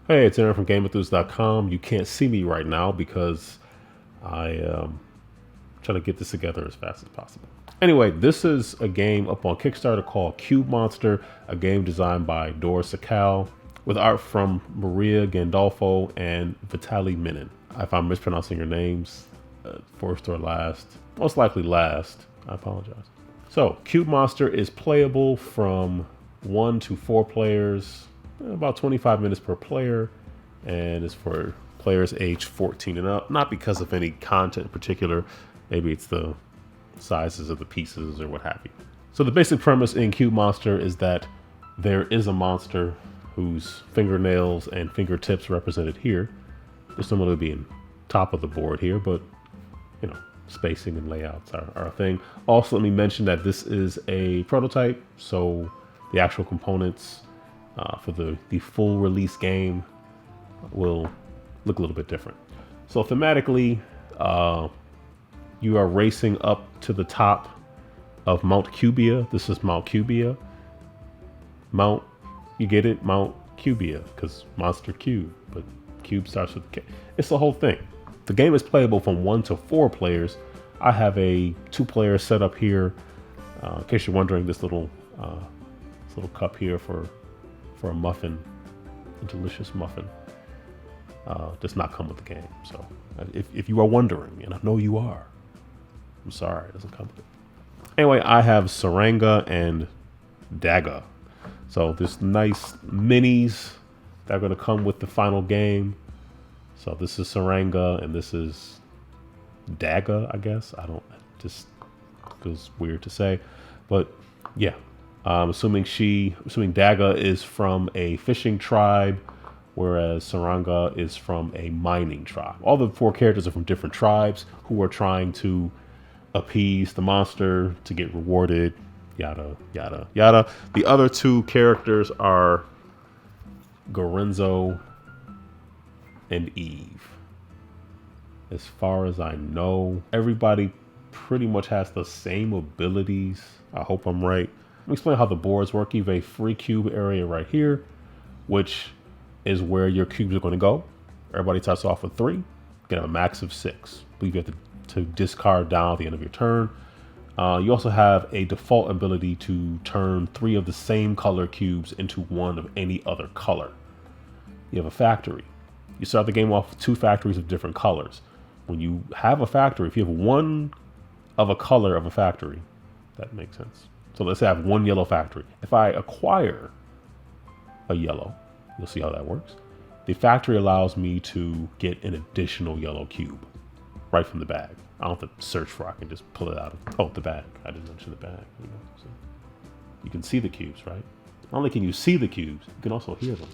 Hey, it's Aaron from GameEnthus.com. You can't see me right now because I try to get this together as fast as possible. Anyway, this is a game up on Kickstarter called Cube Monster, a game designed by Dor Sakal with art from Maria Gandolfo and Vitali Minin. If I'm mispronouncing your names, first or last, most likely last, I apologize. So, Cube Monster is playable from 1 to 4 players, about 25 minutes per player, and it's for players age 14 and up. Not because of any content in particular, maybe it's the sizes of the pieces or what have you. So the basic premise in Cube Monster is that there is a monster whose fingernails and fingertips represented here. They're similar to being top of the board here, but you know, spacing and layouts are a thing. Also, let me mention that this is a prototype, so the actual components for the full release game will look a little bit different. So thematically, you are racing up to the top of Mount Cubia. This is Mount Cubia. Mount, you get it? Mount Cubia, because Monster Cube, but Cube starts with K. It's the whole thing. The game is playable from 1 to 4 players. I have a 2-player setup here. In case you're wondering, this little cup here for a muffin, a delicious muffin, does not come with the game. So if you are wondering, and I know you are, I'm sorry, it doesn't come with it. Anyway, I have Saranga and Daga. So there's nice minis that are going to come with the final game. So this is Saranga and this is Daga, I guess. It just feels weird to say, but yeah. Assuming Daga is from a fishing tribe, whereas Saranga is from a mining tribe. All the 4 characters are from different tribes who are trying to appease the monster to get rewarded, yada, yada, yada. The other 2 characters are Gorenzo and Eve. As far as I know, everybody pretty much has the same abilities. I hope I'm right. Let me explain how the boards work. You have a free cube area right here, which is where your cubes are going to go. Everybody starts off with 3. You can have a max of 6. But you have to discard down at the end of your turn. You also have a default ability to turn 3 of the same color cubes into 1 of any other color. You have a factory. You start the game off with 2 factories of different colors. When you have a factory, if you have 1 of a color of a factory, that makes sense. So let's say I have 1 yellow factory. If I acquire a yellow, you'll see how that works. The factory allows me to get an additional yellow cube right from the bag. I don't have to search for it. I can just pull it out of, the bag. I didn't mention the bag. So you can see the cubes, right? Not only can you see the cubes, you can also hear them.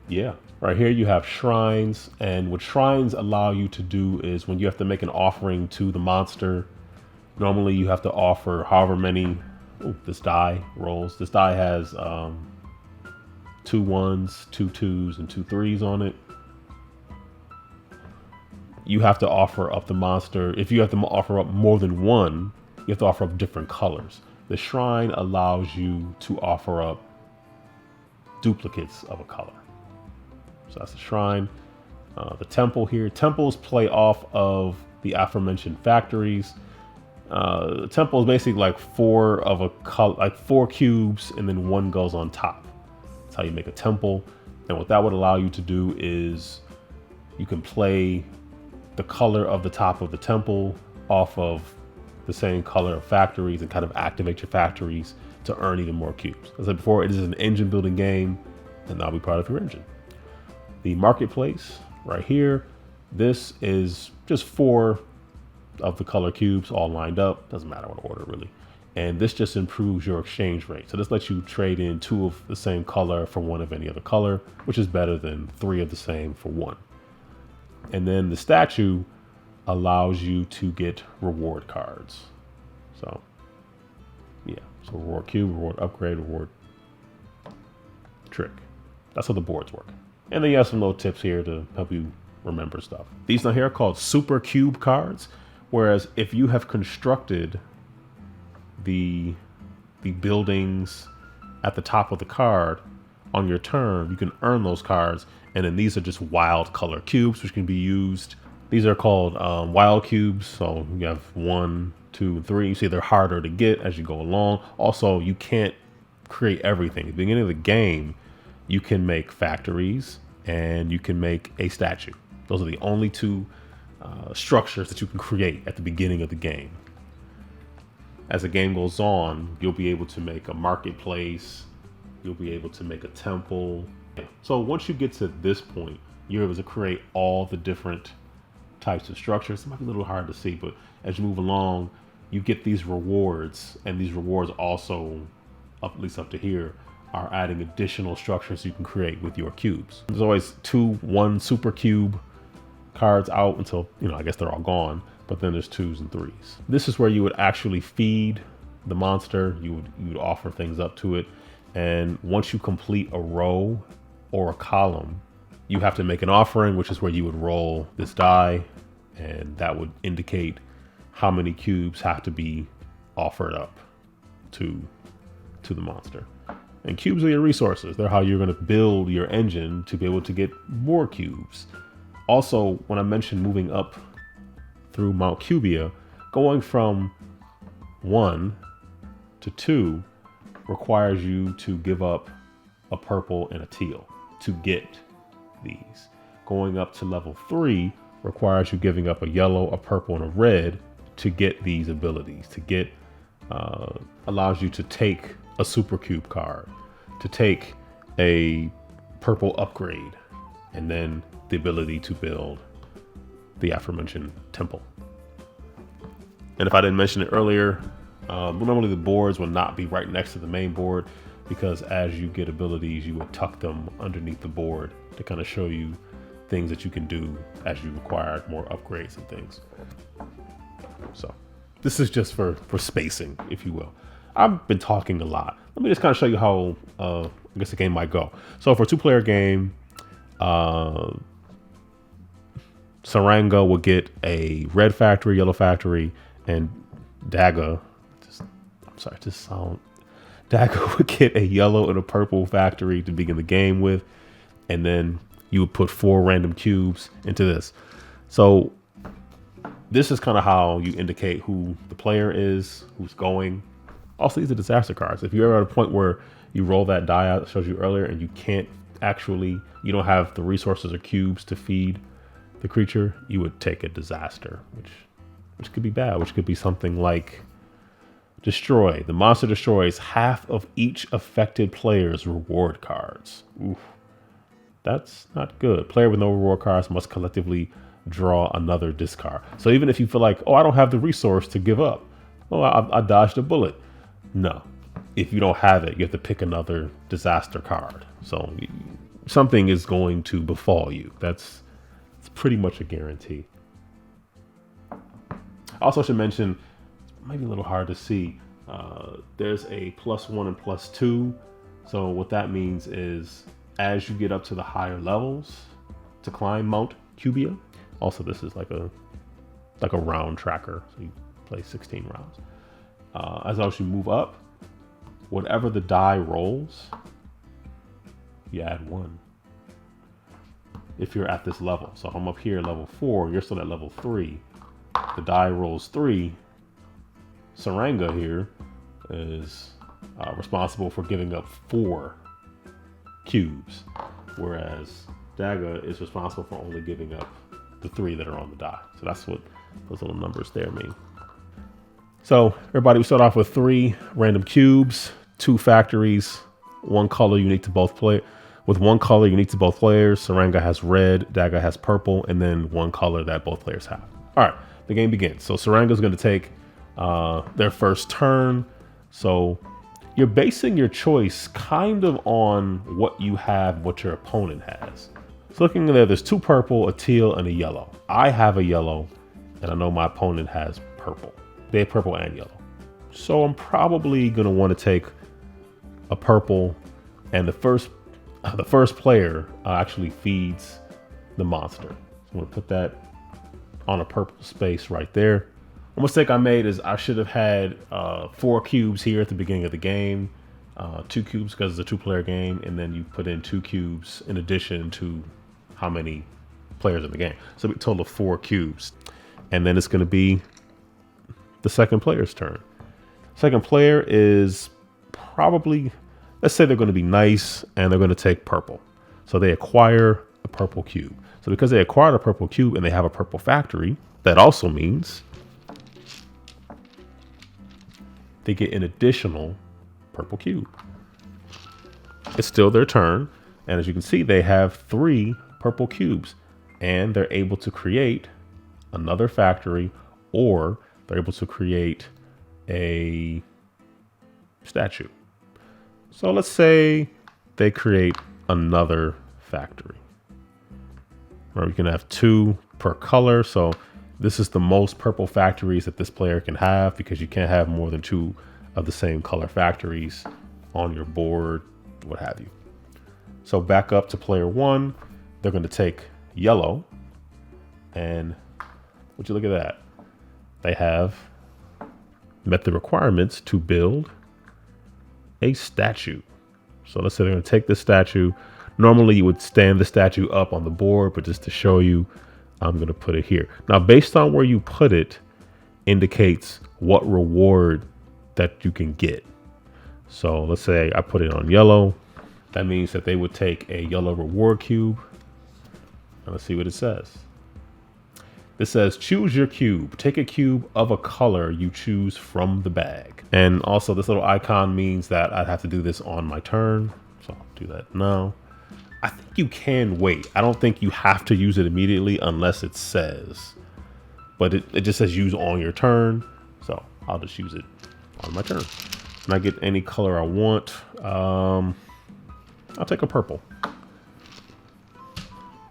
Yeah. Right here you have shrines, and what shrines allow you to do is when you have to make an offering to the monster, normally you have to offer however many. This die rolls. This die has 2 1s, 2 2s, and 2 3s on it. You have to offer up the monster. If you have to offer up more than 1, you have to offer up different colors. The shrine allows you to offer up duplicates of a color. So that's the shrine. The temple here. Temples play off of the aforementioned factories. The temple is basically like 4 of a color, like 4 cubes, and then 1 goes on top. That's how you make a temple. And what that would allow you to do is you can play the color of the top of the temple off of the same color of factories and kind of activate your factories to earn even more cubes. As I said before, it is an engine building game, and that'll be part of your engine. The marketplace right here, this is just 4 of the color cubes all lined up. Doesn't matter what order really. And this just improves your exchange rate. So this lets you trade in 2 of the same color for 1 of any other color, which is better than 3 of the same for 1. And then the statue allows you to get reward cards. So yeah, so reward cube, reward upgrade, reward trick. That's how the boards work. And then you have some little tips here to help you remember stuff. These down here are called super cube cards. Whereas if you have constructed the the buildings at the top of the card on your turn, you can earn those cards. And then these are just wild color cubes, which can be used. These are called wild cubes. So you have 1, 2, 3. You see they're harder to get as you go along. Also, you can't create everything. At the beginning of the game, you can make factories and you can make a statue. Those are the only two structures that you can create at the beginning of the game. As the game goes on, you'll be able to make a marketplace. You'll be able to make a temple. So once you get to this point, you're able to create all the different types of structures. It might be a little hard to see, but as you move along, you get these rewards, and these rewards also, at least up to here, are adding additional structures you can create with your cubes. There's always 1 super cube cards out until, I guess they're all gone, but then there's 2s and 3s. This is where you would actually feed the monster. You would offer things up to it. And once you complete a row or a column, you have to make an offering, which is where you would roll this die, and that would indicate how many cubes have to be offered up to the monster. And cubes are your resources. They're how you're going to build your engine to be able to get more cubes. Also, when I mentioned moving up through Mount Cubia, going from 1 to 2 requires you to give up a purple and a teal to get these. Going up to level 3 requires you giving up a yellow, a purple, and a red to get these abilities. To get allows you to take a super cube card, to take a purple upgrade, and then the ability to build the aforementioned temple. And if I didn't mention it earlier, normally the boards will not be right next to the main board, because as you get abilities, you would tuck them underneath the board to kind of show you things that you can do as you acquire more upgrades and things. So this is just for spacing, if you will. I've been talking a lot. Let me just kind of show you how I guess the game might go. So for a 2-player game, Saranga will get a red factory, yellow factory, and Daga, Daga would get a yellow and a purple factory to begin the game with, and then you would put 4 random cubes into this. So this is kind of how you indicate who the player is, who's going. Also, these are disaster cards. If you're at a point where you roll that die out that showed you earlier and you can't actually, you don't have the resources or cubes to feed the creature, you would take a disaster, which could be bad, which could be something like destroy. The monster destroys half of each affected player's reward cards. Oof, that's not good. Player with no reward cards must collectively draw another discard. So even if you feel like, oh, I don't have the resource to give up, oh, I dodged a bullet. No, if you don't have it, you have to pick another disaster card. So something is going to befall you. It's pretty much a guarantee. I also should mention, it might be a little hard to see, there's a +1 and +2. So what that means is as you get up to the higher levels to climb Mount Cubia, also this is like a round tracker, so you play 16 rounds. As you move up, whatever the die rolls, you add 1. If you're at this level. So if I'm up here level 4, you're still at level 3, the die rolls 3. Saranga here is responsible for giving up 4 cubes, whereas Daga is responsible for only giving up the 3 that are on the die. So that's what those little numbers there mean. So everybody, we start off with 3 random cubes, 2 factories, 1 color unique to both players. With 1 color unique to both players, Saranga has red, Daga has purple, and then 1 color that both players have. All right, the game begins. So Saranga is going to take their first turn. So you're basing your choice kind of on what you have, what your opponent has. So looking there, there's 2 purple, a teal, and a yellow. I have a yellow, and I know my opponent has purple. They have purple and yellow. So I'm probably going to want to take a purple, and the first player actually feeds the monster. So I'm going to put that on a purple space right there. A mistake I made is I should have had 4 cubes here at the beginning of the game. 2 cubes because it's a 2-player game, and then you put in 2 cubes in addition to how many players in the game. So a total of 4 cubes. And then it's going to be the second player's turn. Second player is probably, let's say they're going to be nice and they're going to take purple. So they acquire a purple cube. So because they acquired a purple cube and they have a purple factory, that also means they get an additional purple cube. It's still their turn. And as you can see, they have 3 purple cubes and they're able to create another factory, or they're able to create a statue. So let's say they create another factory. Or you can have 2 per color. So this is the most purple factories that this player can have, because you can't have more than 2 of the same color factories on your board, what have you. So back up to player 1, they're going to take yellow, and would you look at that? They have met the requirements to build a statue. So let's say they're going to take this statue. Normally you would stand the statue up on the board, but just to show you, I'm going to put it here. Now, based on where you put it indicates what reward that you can get. So let's say I put it on yellow. That means that they would take a yellow reward cube. And let's see what it says. It says, choose your cube. Take a cube of a color you choose from the bag. And also this little icon means that I'd have to do this on my turn. So I'll do that now. I think you can wait. I don't think you have to use it immediately unless it says. But it just says use on your turn. So I'll just use it on my turn. And I get any color I want. I'll take a purple.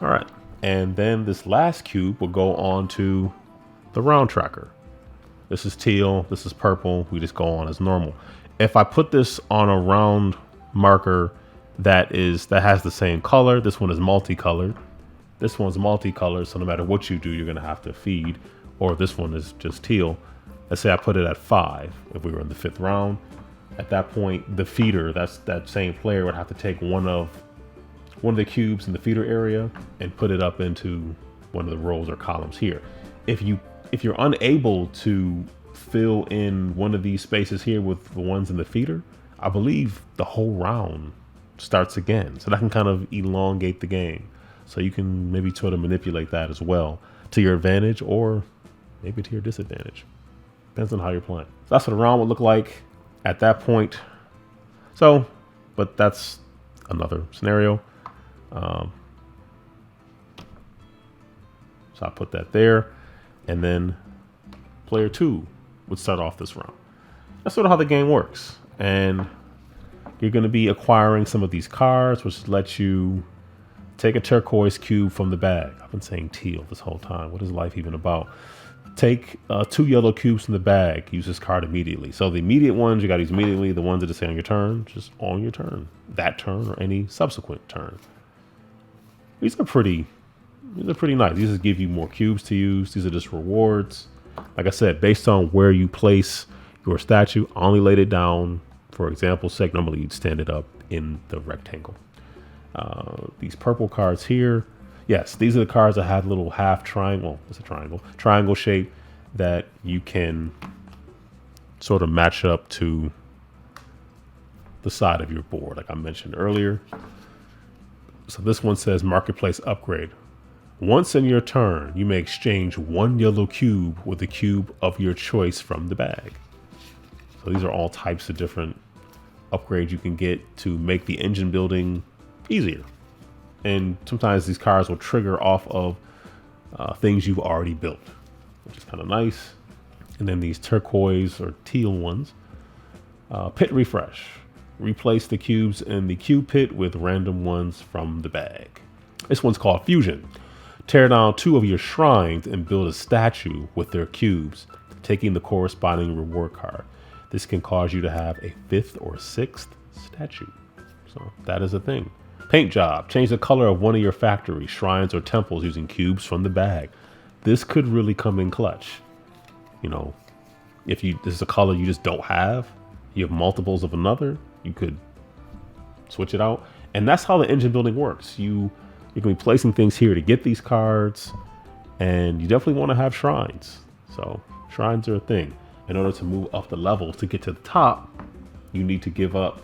All right. And then this last cube will go on to the round tracker. This is teal, this is purple. We just go on as normal. If I put this on a round marker that has the same color, this one is multicolored. This one's multicolored, so no matter what you do, you're gonna have to feed. Or this one is just teal. Let's say I put it at 5 if we were in the 5th round. At that point, the feeder, that same player would have to take one of the cubes in the feeder area and put it up into one of the rows or columns here. If you're unable to fill in one of these spaces here with the ones in the feeder, I believe the whole round starts again. So that can kind of elongate the game. So you can maybe sort of manipulate that as well to your advantage or maybe to your disadvantage. Depends on how you're playing. So that's what a round would look like at that point. So, but that's another scenario. So I put that there, and then player 2 would start off this round. That's sort of how the game works. And you're going to be acquiring some of these cards, which lets you take a turquoise cube from the bag. I've been saying teal this whole time. What is life even about? Take 2 yellow cubes from the bag. Use this card immediately. So the immediate ones, you got to use immediately. The ones that just say on your turn, just on your turn. That turn or any subsequent turn. These are pretty nice. These just give you more cubes to use. These are just rewards. Like I said, based on where you place your statue, I only laid it down, for example's sake. Normally you'd stand it up in the rectangle. These purple cards here. Yes, these are the cards that have little half triangle. It's a triangle shape that you can sort of match up to the side of your board, like I mentioned earlier. So this one says Marketplace Upgrade. Once in your turn, you may exchange 1 yellow cube with a cube of your choice from the bag. So these are all types of different upgrades you can get to make the engine building easier. And sometimes these cards will trigger off of things you've already built, which is kind of nice. And then these turquoise or teal ones. Pit Refresh. Replace the cubes in the cube pit with random ones from the bag. This one's called Fusion. Tear down 2 of your shrines and build a statue with their cubes, taking the corresponding reward card. This can cause you to have a 5th or 6th statue. So that is a thing. Paint Job. Change the color of one of your factories, shrines, or temples using cubes from the bag. This could really come in clutch. You know, if this is a color you just don't have, you have multiples of another, you could switch it out. And that's how the engine building works. You can be placing things here to get these cards, and you definitely want to have shrines. So shrines are a thing. In order to move up the levels to get to the top, you need to give up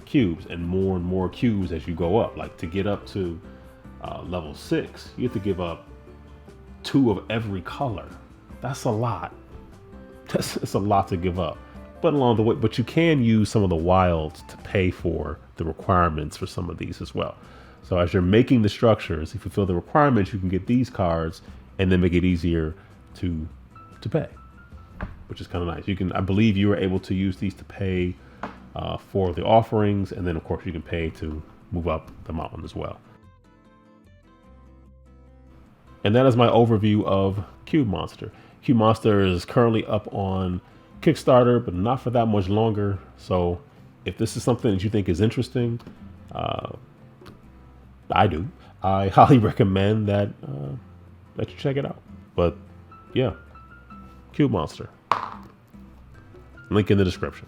cubes and more cubes as you go up. Like to get up to level 6, you have to give up 2 of every color. That's a lot. It's a lot to give up. But along the way, but you can use some of the wilds to pay for the requirements for some of these as well. So as you're making the structures, if you fulfill the requirements, you can get these cards and then make it easier to pay, which is kind of nice. You can, I believe you were able to use these to pay for the offerings, and then of course you can pay to move up the mountain as well. And that is my overview of Cube Monster. Cube Monster is currently up on Kickstarter, but not for that much longer. So if this is something that you think is interesting, I highly recommend that you check it out. But yeah, Cube Monster. Link in the description.